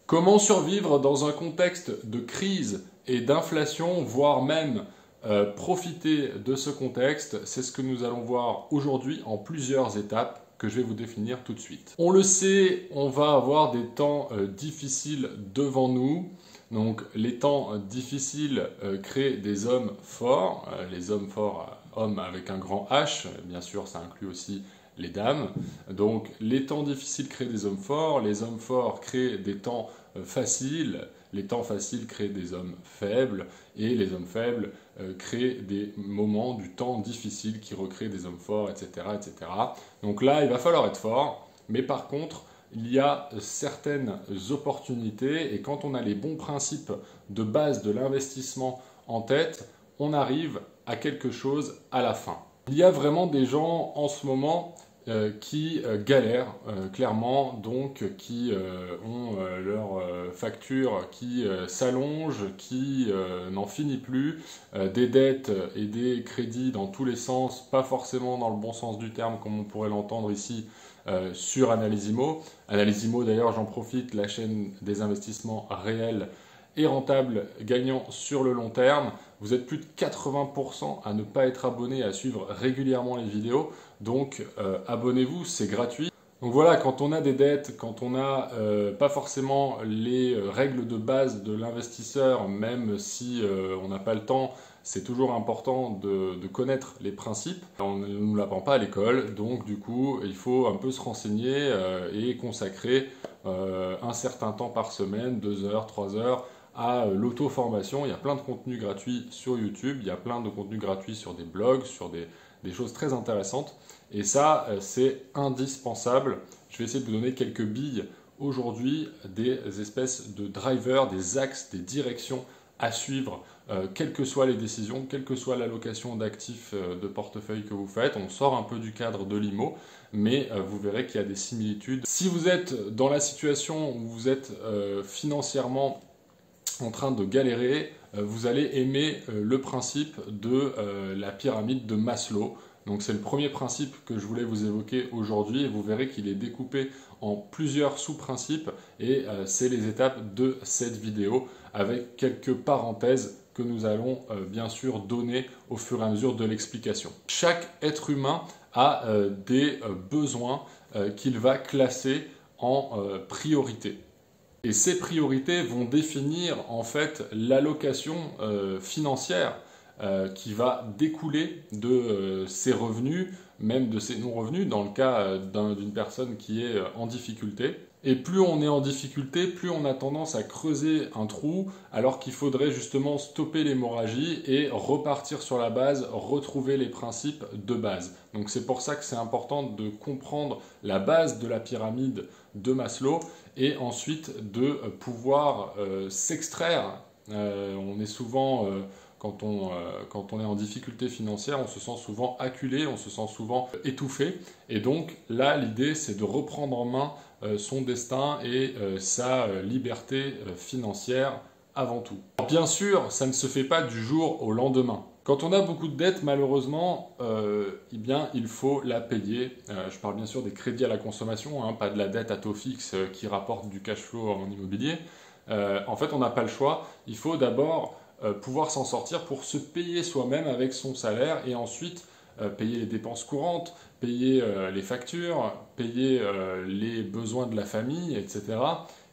Comment survivre dans un contexte de crise et d'inflation, voire même profiter de ce contexte? C'est ce que nous allons voir aujourd'hui en plusieurs étapes que je vais vous définir tout de suite. On le sait, on va avoir des temps difficiles devant nous. Donc les temps difficiles créent des hommes forts. Les hommes forts, hommes avec un grand H, bien sûr ça inclut aussi les dames. Donc les temps difficiles créent des hommes forts, les hommes forts créent des temps faciles, les temps faciles créent des hommes faibles, et les hommes faibles créent des moments du temps difficile qui recréent des hommes forts, etc., etc. Donc là, il va falloir être fort, mais par contre, il y a certaines opportunités, et quand on a les bons principes de base de l'investissement en tête, on arrive à quelque chose à la fin. Il y a vraiment des gens en ce moment qui galèrent clairement, donc qui ont leurs factures qui s'allongent, qui n'en finit plus, des dettes et des crédits dans tous les sens, pas forcément dans le bon sens du terme comme on pourrait l'entendre ici sur Analysimo. Analysimo d'ailleurs, j'en profite, la chaîne des investissements réels et rentable, gagnant sur le long terme. Vous êtes plus de 80% à ne pas être abonné, à suivre régulièrement les vidéos. Donc abonnez-vous, c'est gratuit. Donc voilà, quand on a des dettes, quand on n'a pas forcément les règles de base de l'investisseur, même si on n'a pas le temps, c'est toujours important de connaître les principes. On ne nous l'apprend pas à l'école, donc du coup, il faut un peu se renseigner et consacrer un certain temps par semaine, 2 heures, 3 heures, à l'auto-formation. Il y a plein de contenus gratuits sur YouTube, il y a plein de contenus gratuits sur des blogs, sur des choses très intéressantes. Et ça, c'est indispensable. Je vais essayer de vous donner quelques billes aujourd'hui, des espèces de drivers, des axes, des directions à suivre, quelles que soient les décisions, quelle que soit l'allocation d'actifs de portefeuille que vous faites. On sort un peu du cadre de l'IMO, mais vous verrez qu'il y a des similitudes. Si vous êtes dans la situation où vous êtes financièrement en train de galérer, vous allez aimer le principe de la pyramide de Maslow. Donc c'est le premier principe que je voulais vous évoquer aujourd'hui, et vous verrez qu'il est découpé en plusieurs sous-principes, et c'est les étapes de cette vidéo, avec quelques parenthèses que nous allons bien sûr donner au fur et à mesure de l'explication. Chaque être humain a des besoins qu'il va classer en priorité. Et ces priorités vont définir en fait l'allocation financière qui va découler de ses revenus, même de ses non-revenus, dans le cas d'une personne qui est en difficulté. Et plus on est en difficulté, plus on a tendance à creuser un trou, alors qu'il faudrait justement stopper l'hémorragie et repartir sur la base, retrouver les principes de base. Donc c'est pour ça que c'est important de comprendre la base de la pyramide de Maslow, et ensuite de pouvoir s'extraire. On est souvent, quand on est en difficulté financière, on se sent souvent acculé, on se sent souvent étouffé. Et donc là, l'idée, c'est de reprendre en main son destin et sa liberté financière avant tout. Alors, bien sûr, ça ne se fait pas du jour au lendemain. Quand on a beaucoup de dettes, malheureusement, eh bien, il faut la payer. Je parle bien sûr des crédits à la consommation, hein, pas de la dette à taux fixe qui rapporte du cash flow en immobilier. En fait, on n'a pas le choix. Il faut d'abord pouvoir s'en sortir pour se payer soi-même avec son salaire, et ensuite payer les dépenses courantes, payer les factures, payer les besoins de la famille, etc.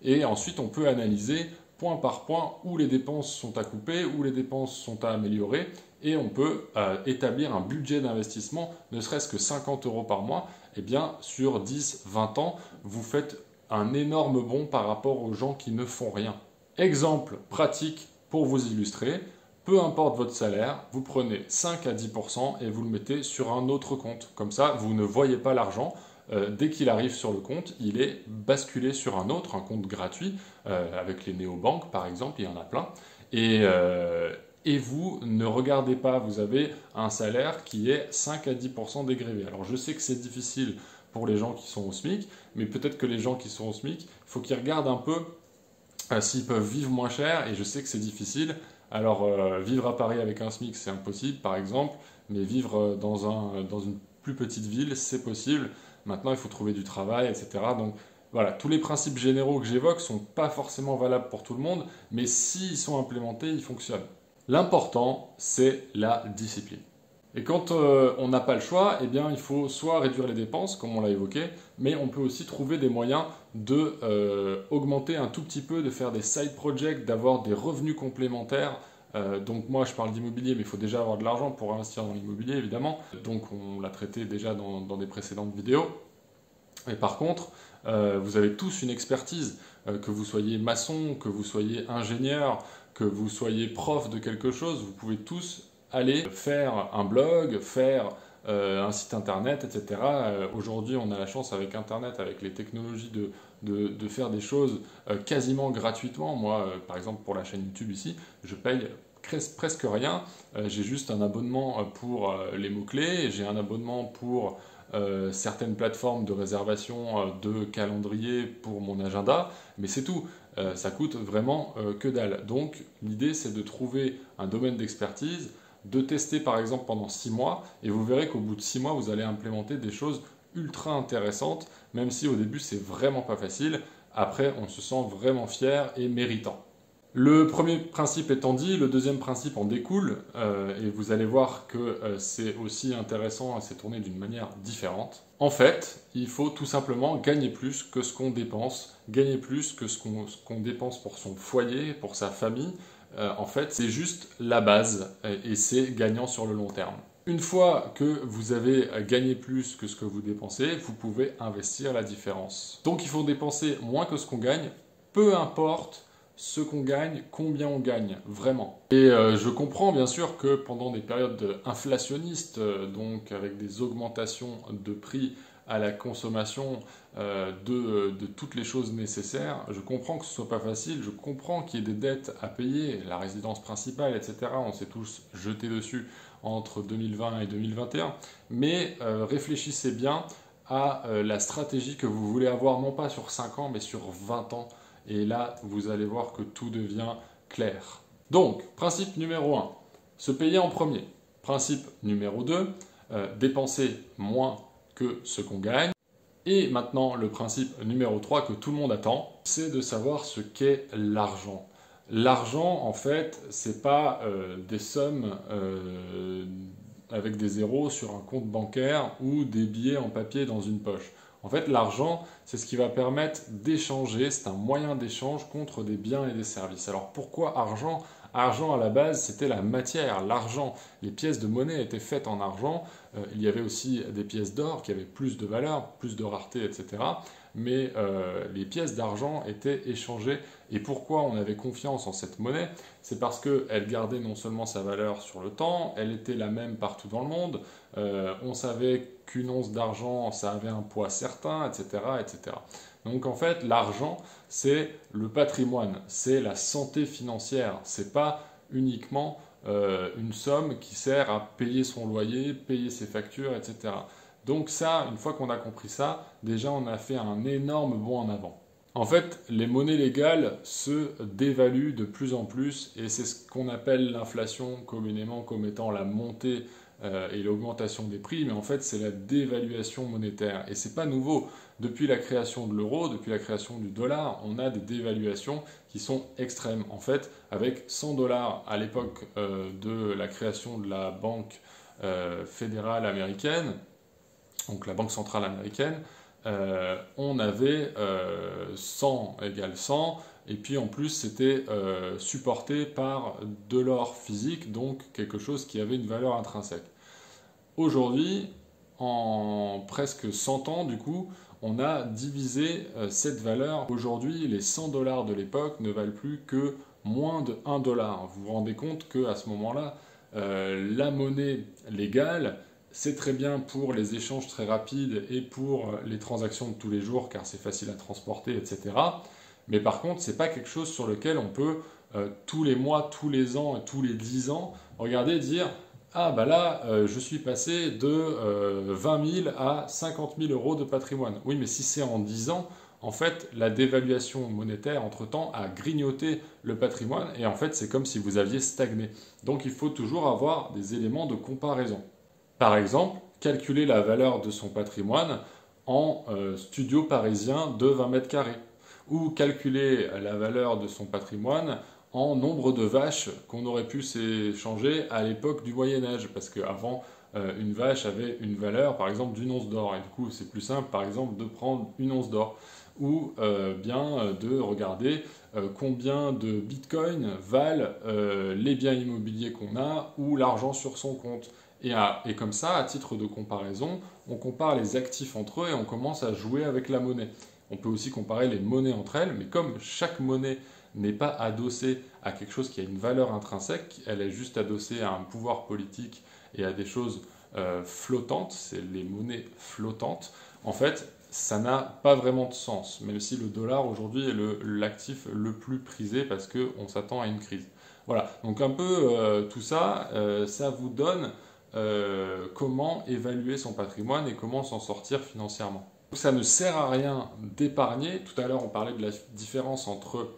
Et ensuite, on peut analyser point par point où les dépenses sont à couper, où les dépenses sont à améliorer, et on peut établir un budget d'investissement, ne serait-ce que 50 € par mois. Et bien, sur 10-20 ans, vous faites un énorme bond par rapport aux gens qui ne font rien. Exemple pratique pour vous illustrer, peu importe votre salaire, vous prenez 5 à 10% et vous le mettez sur un autre compte. Comme ça, vous ne voyez pas l'argent. Dès qu'il arrive sur le compte, il est basculé sur un autre, un compte gratuit, avec les néobanques par exemple, il y en a plein. Et vous ne regardez pas, vous avez un salaire qui est 5 à 10% dégrévé. Alors je sais que c'est difficile pour les gens qui sont au SMIC, mais peut-être que les gens qui sont au SMIC, il faut qu'ils regardent un peu s'ils peuvent vivre moins cher, et je sais que c'est difficile. Alors vivre à Paris avec un SMIC, c'est impossible par exemple, mais vivre dans une plus petite ville, c'est possible. Maintenant, il faut trouver du travail, etc. Donc Voilà, tous les principes généraux que j'évoque ne sont pas forcément valables pour tout le monde, mais s'ils sont implémentés, ils fonctionnent. L'important, c'est la discipline. Et quand on n'a pas le choix, eh bien, il faut soit réduire les dépenses, comme on l'a évoqué, mais on peut aussi trouver des moyens de augmenter un tout petit peu, de faire des side projects, d'avoir des revenus complémentaires. Donc moi, je parle d'immobilier, mais il faut déjà avoir de l'argent pour investir dans l'immobilier, évidemment. Donc on l'a traité déjà dans des précédentes vidéos. Et par contre, vous avez tous une expertise, que vous soyez maçon, que vous soyez ingénieur, que vous soyez prof de quelque chose, vous pouvez tous aller faire un blog, faire un site internet, etc. Aujourd'hui, on a la chance avec internet, avec les technologies de faire des choses quasiment gratuitement. Moi, par exemple, pour la chaîne YouTube ici, je paye presque rien. J'ai juste un abonnement pour les mots-clés, j'ai un abonnement pour certaines plateformes de réservation de calendrier pour mon agenda, mais c'est tout. Ça coûte vraiment que dalle. Donc l'idée, c'est de trouver un domaine d'expertise, de tester par exemple pendant 6 mois, et vous verrez qu'au bout de 6 mois, vous allez implémenter des choses ultra intéressantes, même si au début, c'est vraiment pas facile. Après, on se sent vraiment fier et méritant. Le premier principe étant dit, le deuxième principe en découle, et vous allez voir que c'est aussi intéressant et c'est tourné d'une manière différente. En fait, il faut tout simplement gagner plus que ce qu'on dépense, gagner plus que ce qu'on dépense pour son foyer, pour sa famille. En fait, c'est juste la base et c'est gagnant sur le long terme. Une fois que vous avez gagné plus que ce que vous dépensez, vous pouvez investir la différence. Donc il faut dépenser moins que ce qu'on gagne, peu importe ce qu'on gagne, combien on gagne, vraiment. Et je comprends bien sûr que pendant des périodes inflationnistes, donc avec des augmentations de prix à la consommation de toutes les choses nécessaires, je comprends que ce soit pas facile, je comprends qu'il y ait des dettes à payer, la résidence principale, etc. On s'est tous jetés dessus entre 2020 et 2021, mais réfléchissez bien à la stratégie que vous voulez avoir, non pas sur 5 ans, mais sur 20 ans. Et là, vous allez voir que tout devient clair. Donc, principe numéro 1, se payer en premier. Principe numéro 2, dépenser moins que ce qu'on gagne. Et maintenant, le principe numéro 3 que tout le monde attend, c'est de savoir ce qu'est l'argent. L'argent, en fait, c'est pas des sommes avec des zéros sur un compte bancaire ou des billets en papier dans une poche. En fait, l'argent, c'est ce qui va permettre d'échanger, c'est un moyen d'échange contre des biens et des services. Alors pourquoi argent ? Argent, à la base, c'était la matière, l'argent. Les pièces de monnaie étaient faites en argent. Il y avait aussi des pièces d'or qui avaient plus de valeur, plus de rareté, etc. Mais les pièces d'argent étaient échangées. Et pourquoi on avait confiance en cette monnaie ? C'est parce qu'elle gardait non seulement sa valeur sur le temps, elle était la même partout dans le monde. On savait qu'une once d'argent, ça avait un poids certain, etc., etc. Donc en fait, l'argent, c'est le patrimoine, c'est la santé financière. C'est pas uniquement une somme qui sert à payer son loyer, payer ses factures, etc. Donc ça, une fois qu'on a compris ça, déjà on a fait un énorme bond en avant. En fait, les monnaies légales se dévaluent de plus en plus et c'est ce qu'on appelle l'inflation communément comme étant la montée et l'augmentation des prix, mais en fait c'est la dévaluation monétaire. Et c'est pas nouveau. Depuis la création de l'euro, depuis la création du dollar, on a des dévaluations qui sont extrêmes. En fait, avec 100 dollars à l'époque de la création de la Banque fédérale américaine, donc la Banque centrale américaine, on avait 100 égale 100, et puis en plus c'était supporté par de l'or physique, donc quelque chose qui avait une valeur intrinsèque. Aujourd'hui, en presque 100 ans, du coup, on a divisé cette valeur. Aujourd'hui, les 100 dollars de l'époque ne valent plus que moins de 1 dollar. Vous vous rendez compte qu'à ce moment-là, la monnaie légale, c'est très bien pour les échanges très rapides et pour les transactions de tous les jours, car c'est facile à transporter, etc. Mais par contre, ce n'est pas quelque chose sur lequel on peut, tous les mois, tous les ans et tous les 10 ans, regarder et dire « Ah, bah là, je suis passé de 20 000 à 50 000 euros de patrimoine. » Oui, mais si c'est en 10 ans, en fait, la dévaluation monétaire, entre-temps, a grignoté le patrimoine et en fait, c'est comme si vous aviez stagné. Donc, il faut toujours avoir des éléments de comparaison. Par exemple, calculer la valeur de son patrimoine en studio parisien de 20 mètres carrés, ou calculer la valeur de son patrimoine en nombre de vaches qu'on aurait pu s'échanger à l'époque du Moyen-Âge, parce qu'avant, une vache avait une valeur, par exemple, d'une once d'or, et du coup, c'est plus simple, par exemple, de prendre une once d'or, ou bien de regarder combien de bitcoins valent les biens immobiliers qu'on a, ou l'argent sur son compte. Et comme ça, à titre de comparaison, on compare les actifs entre eux et on commence à jouer avec la monnaie. On peut aussi comparer les monnaies entre elles, mais comme chaque monnaie n'est pas adossée à quelque chose qui a une valeur intrinsèque, elle est juste adossée à un pouvoir politique et à des choses flottantes, c'est les monnaies flottantes, en fait, ça n'a pas vraiment de sens, même si le dollar aujourd'hui est l'actif le plus prisé parce qu'on s'attend à une crise. Voilà, donc un peu tout ça, ça vous donne comment évaluer son patrimoine et comment s'en sortir financièrement. Ça ne sert à rien d'épargner. Tout à l'heure, on parlait de la différence entre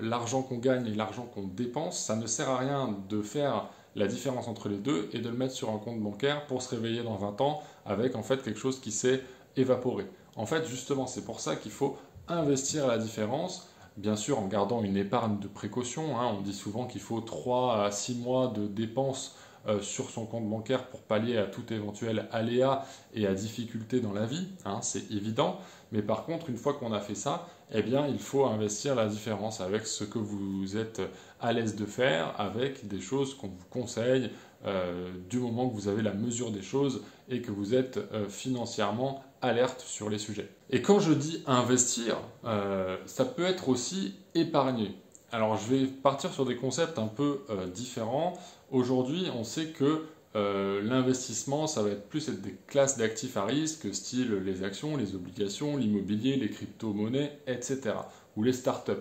l'argent qu'on gagne et l'argent qu'on dépense. Ça ne sert à rien de faire la différence entre les deux et de le mettre sur un compte bancaire pour se réveiller dans 20 ans avec en fait quelque chose qui s'est évaporé. En fait, justement, c'est pour ça qu'il faut investir la différence, bien sûr en gardant une épargne de précaution. On dit souvent qu'il faut 3 à 6 mois de dépenses sur son compte bancaire pour pallier à tout éventuel aléa et à difficulté dans la vie, c'est évident. Mais par contre, une fois qu'on a fait ça, eh bien, il faut investir la différence avec ce que vous êtes à l'aise de faire, avec des choses qu'on vous conseille, du moment que vous avez la mesure des choses et que vous êtes financièrement alerte sur les sujets. Et quand je dis investir, ça peut être aussi épargner. Alors je vais partir sur des concepts un peu différents. Aujourd'hui, on sait que l'investissement, ça va être plus être des classes d'actifs à risque, style les actions, les obligations, l'immobilier, les crypto-monnaies, etc. Ou les startups,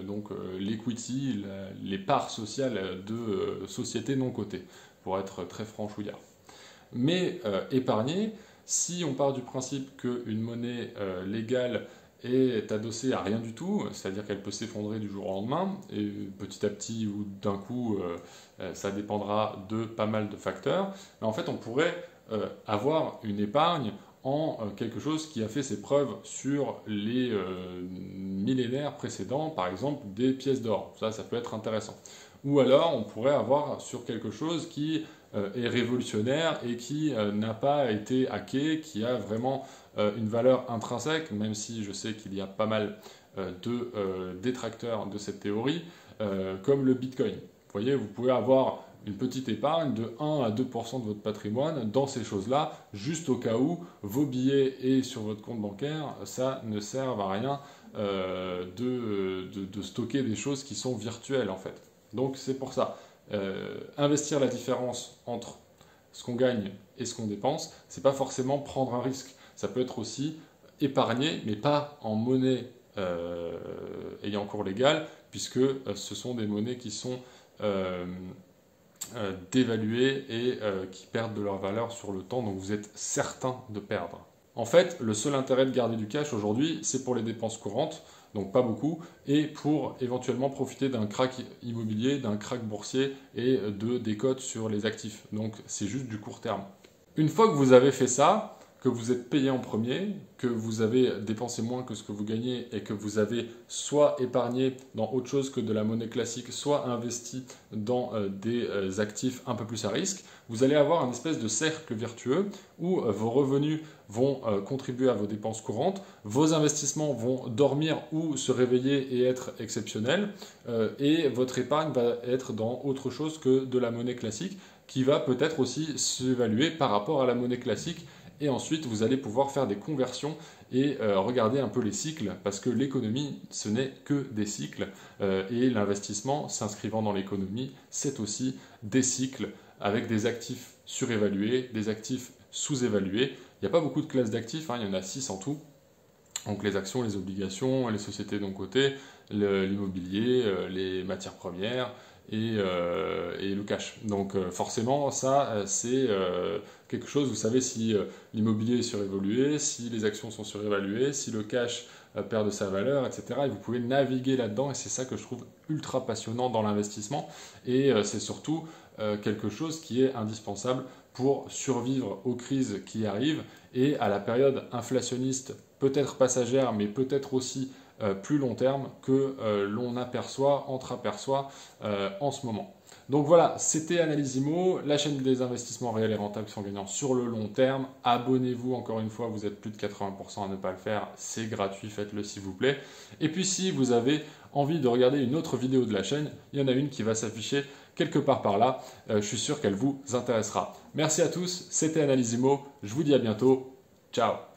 donc l'equity, les parts sociales de sociétés non cotées, pour être très franchouillard. Mais épargner, si on part du principe qu'une monnaie légale est adossée à rien du tout, c'est-à-dire qu'elle peut s'effondrer du jour au lendemain, et petit à petit ou d'un coup, ça dépendra de pas mal de facteurs, mais en fait on pourrait avoir une épargne en quelque chose qui a fait ses preuves sur les millénaires précédents, par exemple des pièces d'or, ça peut être intéressant. Ou alors on pourrait avoir sur quelque chose qui est révolutionnaire et qui n'a pas été hacké, qui a vraiment une valeur intrinsèque, même si je sais qu'il y a pas mal de détracteurs de cette théorie, comme le Bitcoin. Vous voyez, vous pouvez avoir une petite épargne de 1 à 2% de votre patrimoine dans ces choses-là, juste au cas où vos billets et sur votre compte bancaire, ça ne servent à rien de stocker des choses qui sont virtuelles en fait. Donc c'est pour ça. Investir la différence entre ce qu'on gagne et ce qu'on dépense, c'est pas forcément prendre un risque. Ça peut être aussi épargner, mais pas en monnaie ayant cours légal, puisque ce sont des monnaies qui sont dévaluées et qui perdent de leur valeur sur le temps, donc vous êtes certain de perdre. En fait, le seul intérêt de garder du cash aujourd'hui, c'est pour les dépenses courantes, donc pas beaucoup, et pour éventuellement profiter d'un crack immobilier, d'un crack boursier et de décotes sur les actifs. Donc c'est juste du court terme. Une fois que vous avez fait ça, que vous êtes payé en premier, que vous avez dépensé moins que ce que vous gagnez et que vous avez soit épargné dans autre chose que de la monnaie classique, soit investi dans des actifs un peu plus à risque, vous allez avoir un espèce de cercle vertueux où vos revenus vont contribuer à vos dépenses courantes, vos investissements vont dormir ou se réveiller et être exceptionnels, et votre épargne va être dans autre chose que de la monnaie classique, qui va peut-être aussi s'évaluer par rapport à la monnaie classique. Et ensuite, vous allez pouvoir faire des conversions et regarder un peu les cycles, parce que l'économie, ce n'est que des cycles, et l'investissement s'inscrivant dans l'économie, c'est aussi des cycles avec des actifs surévalués, des actifs sous-évalués. Il n'y a pas beaucoup de classes d'actifs, il y en a 6 en tout. Donc les actions, les obligations, les sociétés non cotées, l'immobilier, les matières premières et le cash. Donc forcément, ça, c'est quelque chose, vous savez, si l'immobilier est surévalué, si les actions sont surévaluées, si le cash perd de sa valeur, etc. Et vous pouvez naviguer là-dedans, et c'est ça que je trouve ultra passionnant dans l'investissement, et c'est surtout quelque chose qui est indispensable pour survivre aux crises qui arrivent et à la période inflationniste, peut-être passagère, mais peut-être aussi plus long terme que l'on entreaperçoit en ce moment. Donc voilà, c'était Analysimo, la chaîne des investissements réels et rentables qui sont gagnants sur le long terme. Abonnez-vous, encore une fois, vous êtes plus de 80% à ne pas le faire, c'est gratuit, faites-le s'il vous plaît. Et puis si vous avez envie de regarder une autre vidéo de la chaîne, il y en a une qui va s'afficher quelque part par là, je suis sûr qu'elle vous intéressera. Merci à tous, c'était Analysimo, je vous dis à bientôt, ciao.